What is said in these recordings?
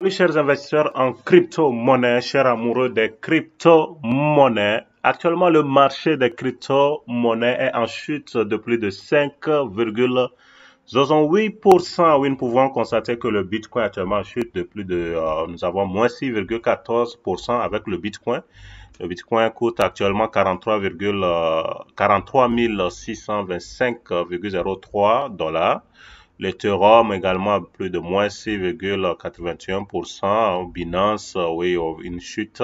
Salut chers investisseurs en crypto-monnaie, chers amoureux des crypto-monnaies. Actuellement, le marché des crypto-monnaies est en chute de plus de 5,68%. Oui, nous pouvons constater que le Bitcoin actuellement en chute de plus de, nous avons moins 6,14% avec le Bitcoin. Le Bitcoin coûte actuellement 43 625,03 $. L'Ethereum également plus de moins 6,81%. Binance, oui, une chute.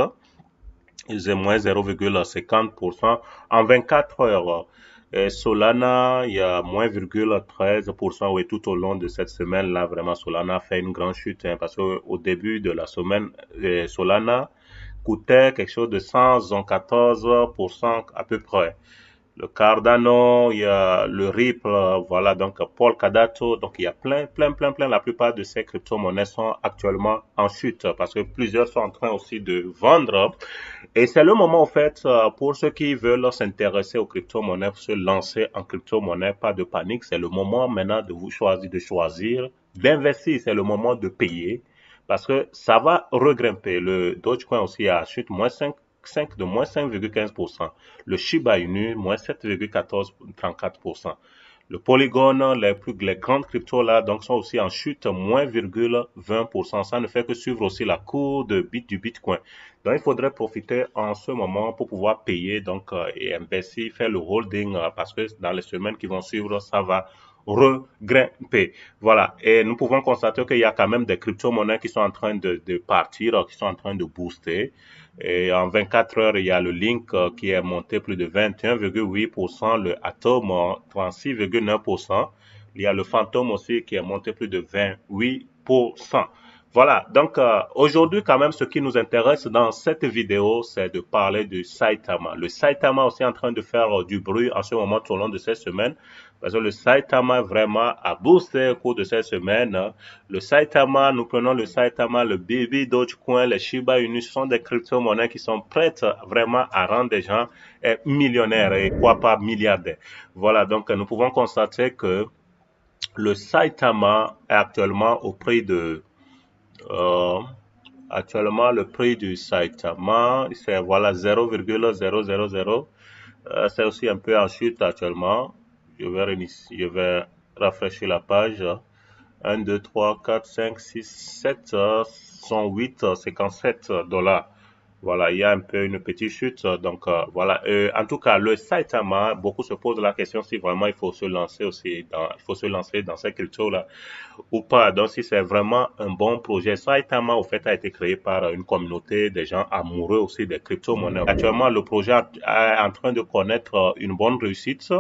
C'est moins 0,50% en 24 heures. Et Solana, il y a moins 0,13%, oui, tout au long de cette semaine-là, vraiment, Solana a fait une grande chute, hein, parce qu'au début de la semaine, Solana coûtait quelque chose de 114% à peu près. Le Cardano, il y a le Ripple, voilà, donc Polkadot, donc il y a plein. La plupart de ces crypto-monnaies sont actuellement en chute parce que plusieurs sont en train aussi de vendre. Et c'est le moment, en fait, pour ceux qui veulent s'intéresser aux crypto-monnaies, se lancer en crypto-monnaie, pas de panique. C'est le moment maintenant de choisir, d'investir. C'est le moment de payer parce que ça va regrimper. Le Dogecoin aussi a chute moins 5 de moins 5,15%. Le Shiba Inu, moins 7,34%. Le Polygon, les grandes cryptos là, donc sont aussi en chute, moins 0,20%. Ça ne fait que suivre aussi la cour du Bitcoin. Donc, il faudrait profiter en ce moment pour pouvoir payer, donc, et investir, faire le holding, parce que dans les semaines qui vont suivre, ça va regrimper. Voilà. Et nous pouvons constater qu'il y a quand même des crypto-monnaies qui sont en train de partir, qui sont en train de booster. Et en 24 heures, il y a le Link qui est monté plus de 21,8%, le Atom 36,9%. Il y a le Phantom aussi qui est monté plus de 28%. Voilà, donc aujourd'hui quand même ce qui nous intéresse dans cette vidéo, c'est de parler du Saitama. Le Saitama aussi en train de faire du bruit en ce moment tout au long de cette semaine, parce que le Saitama vraiment a boosté au cours de cette semaine. Le Saitama, nous prenons le Saitama, le Baby Dogecoin, les Shiba Inu, ce sont des crypto-monnaies qui sont prêtes vraiment à rendre des gens millionnaires et quoi pas milliardaires. Voilà, donc nous pouvons constater que le Saitama est actuellement au prix de euh, actuellement, le prix du Saitama, c'est voilà 0,000. C'est aussi un peu en chute actuellement. Je vais rafraîchir la page. 1, 2, 3, 4, 5, 6, 7, 108, 57 $. Voilà, il y a un peu une petite chute. Donc, voilà. En tout cas, le Saitama, beaucoup se posent la question si vraiment il faut se lancer aussi il faut se lancer dans cette culture-là ou pas. Donc, si c'est vraiment un bon projet. Saitama, au fait, a été créé par une communauté de gens amoureux aussi des crypto-monnaies. Actuellement, le projet est en train de connaître une bonne réussite.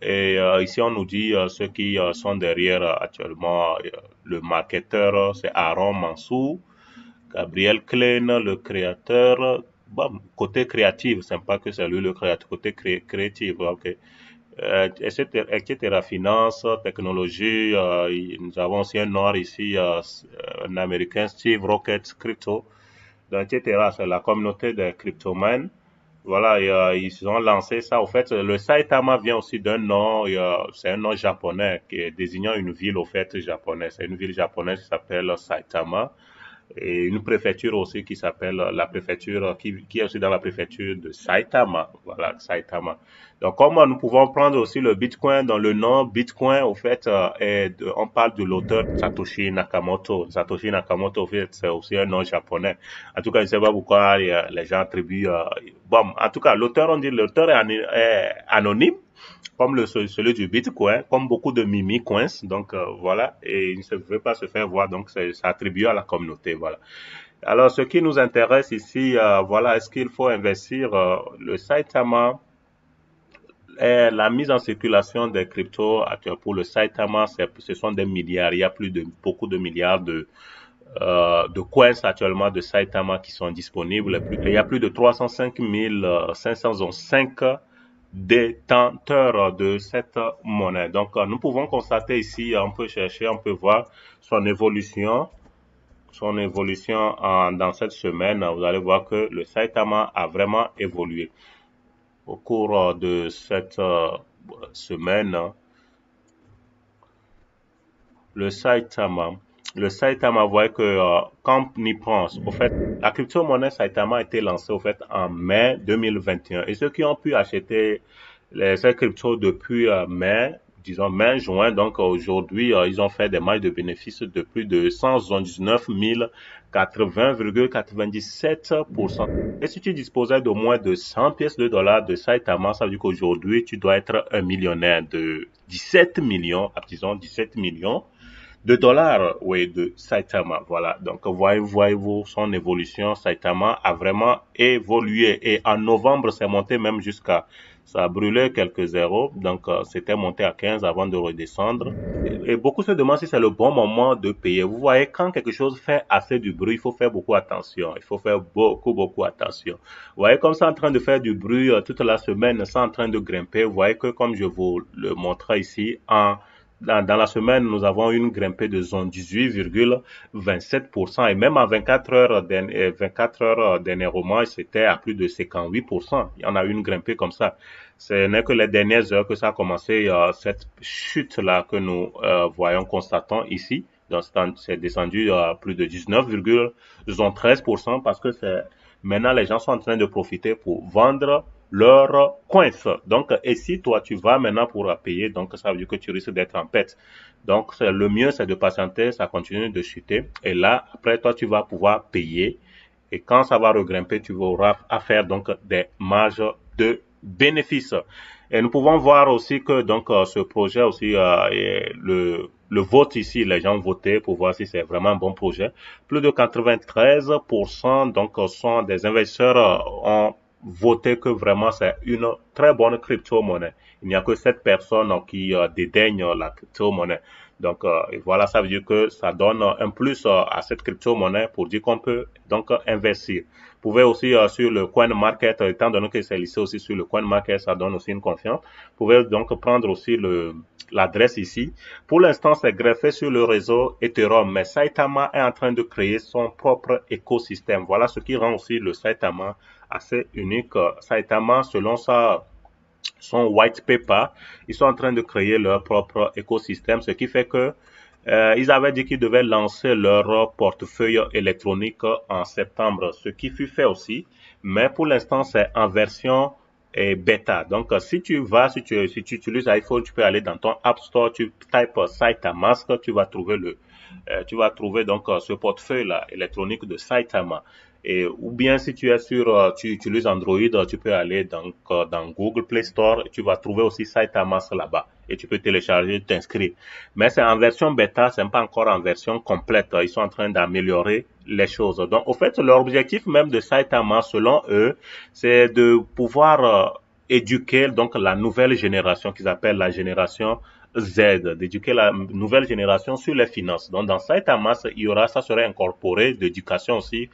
Et ici, on nous dit ceux qui sont derrière actuellement. Le marketeur, c'est Aaron Mansour, Gabriel Klein, le créateur. Bon, côté créatif, c'est pas que c'est lui le créateur, côté créatif, ok. Etc. Finance, technologie, nous avons aussi un Noir ici, un Américain, Steve Rocket Crypto, donc, etc. C'est la communauté des cryptomans. Voilà, ils ont lancé ça. Au fait, le Saitama vient aussi d'un nom, c'est un nom japonais qui est désignant une ville, au fait, japonaise. C'est une ville japonaise qui s'appelle Saitama et une préfecture aussi qui s'appelle la préfecture, qui est aussi dans la préfecture de Saitama. Voilà, Saitama. Donc, comme nous pouvons prendre aussi le Bitcoin dans le nom Bitcoin, au fait, on parle de l'auteur Satoshi Nakamoto. Satoshi Nakamoto, au fait, c'est aussi un nom japonais. En tout cas, je ne sais pas pourquoi les gens attribuent. Bon, en tout cas, l'auteur, on dit l'auteur est anonyme comme celui du Bitcoin, comme beaucoup de mimi coins. Donc voilà, et il ne se veut pas se faire voir, donc c'est attribué à la communauté. Voilà. Alors, ce qui nous intéresse ici, voilà, est-ce qu'il faut investir le Saitama est la mise en circulation des cryptos pour le Saitama, ce sont des milliards. Il y a beaucoup de milliards de coins actuellement de Saitama qui sont disponibles. Il y a plus de 305 505 détenteurs de cette monnaie. Donc, nous pouvons constater ici, on peut chercher, on peut voir son évolution. Dans cette semaine, vous allez voir que le Saitama a vraiment évolué. Au cours de cette semaine, le Saitama le Saitama, vous voyez que quand on y pense, au fait, la crypto-monnaie Saitama a été lancée au fait en mai 2021. Et ceux qui ont pu acheter ces cryptos depuis mai, disons mai, juin, donc aujourd'hui, ils ont fait des marges de bénéfices de plus de 179 080,97%. Et si tu disposais de moins de 100 pièces de dollars de Saitama, ça veut dire qu'aujourd'hui, tu dois être un millionnaire de 17 millions, disons 17 millions de dollars, oui, de Saitama. Voilà. Donc, voyez-vous son évolution. Saitama a vraiment évolué. Et en novembre, c'est monté même ça a brûlé quelques zéros. Donc, c'était monté à 15 avant de redescendre. Et beaucoup se demandent si c'est le bon moment de payer. Vous voyez, quand quelque chose fait assez du bruit, il faut faire beaucoup attention. Il faut faire beaucoup attention. Vous voyez, comme c'est en train de faire du bruit toute la semaine, c'est en train de grimper. Vous voyez que, comme je vous le montre ici, dans la semaine, nous avons une grimpée de 18,27% et même en 24 heures, 24 heures dernièrement, c'était à plus de 58%. Il y en a eu une grimpée comme ça. Ce n'est que les dernières heures que ça a commencé, cette chute-là que nous constatons ici. Donc, c'est descendu à plus de 19,13% parce que maintenant les gens sont en train de profiter pour vendre leurs coins. Donc, et si toi, tu vas maintenant pour payer, donc ça veut dire que tu risques d'être en perte. Donc, le mieux, c'est de patienter, ça continue de chuter. Et là, après, toi, tu vas pouvoir payer. Et quand ça va regrimper, tu auras à faire donc des marges de bénéfices. Et nous pouvons voir aussi que donc ce projet aussi le vote ici, les gens votaient pour voir si c'est vraiment un bon projet. Plus de 93% donc sont des investisseurs ont voté que vraiment c'est une très bonne crypto-monnaie. Il n'y a que 7 personnes qui dédaignent la crypto-monnaie. Donc voilà, ça veut dire que ça donne un plus à cette crypto-monnaie pour dire qu'on peut donc investir. Vous pouvez aussi sur le coin market, étant donné que c'est listé aussi sur le coin market, ça donne aussi une confiance. Vous pouvez donc prendre aussi l'adresse ici. Pour l'instant, c'est greffé sur le réseau Ethereum, mais Saitama est en train de créer son propre écosystème. Voilà ce qui rend aussi le Saitama assez unique. Saitama, selon son white paper, ils sont en train de créer leur propre écosystème, ce qui fait que ils avaient dit qu'ils devaient lancer leur portefeuille électronique en septembre, ce qui fut fait aussi, mais pour l'instant c'est en version bêta. Donc si tu utilises iPhone, tu peux aller dans ton App Store, tu types Saitamask, tu vas trouver donc ce portefeuille là électronique de Saitama. Et, ou bien si tu utilises Android, tu peux aller dans Google Play Store et tu vas trouver aussi Saitamask là-bas. Et tu peux télécharger, t'inscrire. Mais c'est en version bêta, c'est pas encore en version complète. Ils sont en train d'améliorer les choses. Donc, au fait, leur objectif même de Saitama, selon eux, c'est de pouvoir éduquer donc la nouvelle génération qu'ils appellent la génération Z, d'éduquer la nouvelle génération sur les finances. Donc, dans Saitama, ça serait incorporé d'éducation aussi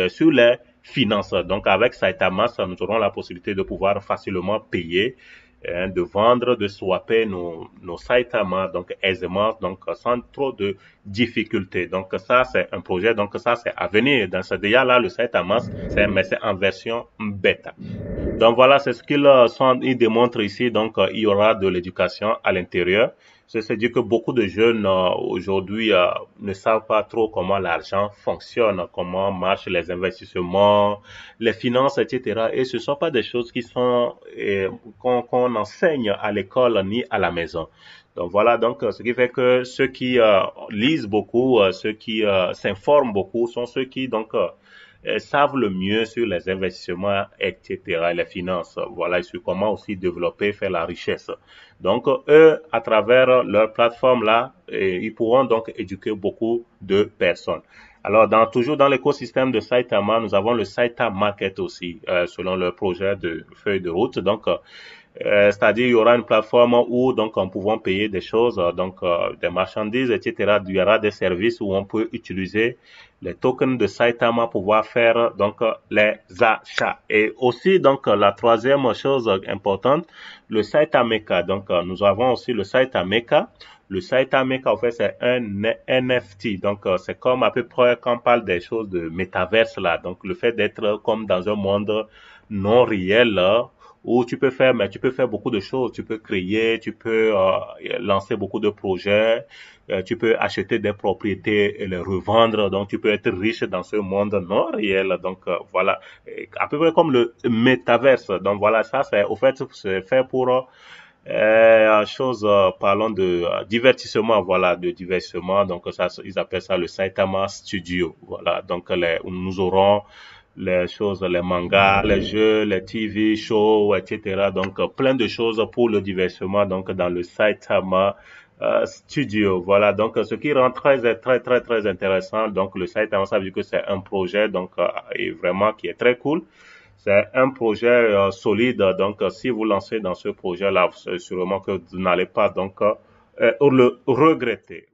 sur les finances. Donc, avec Saitama, nous aurons la possibilité de pouvoir facilement payer, de vendre, de swapper nos Saitama, donc aisément, donc sans trop de difficultés. Donc, ça, c'est un projet, donc ça, c'est à venir. Dans ce déjà là, le Saitama, mais c'est en version bêta. Donc voilà, c'est ce ils démontrent ici. Donc il y aura de l'éducation à l'intérieur. C'est-à-dire que beaucoup de jeunes aujourd'hui ne savent pas trop comment l'argent fonctionne, comment marchent les investissements, les finances, etc. Et ce ne sont pas des choses qui sont qu'on enseigne à l'école ni à la maison. Donc voilà, donc ce qui fait que ceux qui lisent beaucoup, ceux qui s'informent beaucoup, sont ceux qui donc savent le mieux sur les investissements, etc., les finances, voilà, et sur comment aussi développer, faire la richesse. Donc, eux, à travers leur plateforme-là, ils pourront donc éduquer beaucoup de personnes. Alors, toujours dans l'écosystème de Saitama, nous avons le Saitama Market aussi, selon leur projet de feuille de route. Donc, c'est-à-dire il y aura une plateforme où donc on pouvons payer des choses, donc des marchandises, etc. Il y aura des services où on peut utiliser les tokens de Saitama pour pouvoir faire donc les achats. Et aussi donc la troisième chose importante, le Saitameka. Donc nous avons aussi le Saitameka. Le Saitameka en fait c'est un NFT. Donc c'est comme à peu près quand on parle des choses de métaverse là. Donc le fait d'être comme dans un monde non réel là, où tu peux faire, mais tu peux faire beaucoup de choses. Tu peux créer, tu peux lancer beaucoup de projets, tu peux acheter des propriétés et les revendre. Donc, tu peux être riche dans ce monde non réel. Donc, voilà, à peu près comme le métaverse. Donc, voilà, ça, c'est au fait, c'est fait pour parlons de divertissement, voilà, de divertissement. Donc, ça, ils appellent ça le Saitama Studio. Voilà, donc nous aurons les choses, les mangas, les jeux, les TV shows, etc. Donc, plein de choses pour le divertissement. Donc, dans le Saitama Studio. Voilà, donc ce qui rend très intéressant. Donc, le Saitama, ça veut dire que c'est un projet, donc, et vraiment qui est très cool. C'est un projet solide. Donc, si vous lancez dans ce projet-là, sûrement que vous n'allez pas donc le regretter.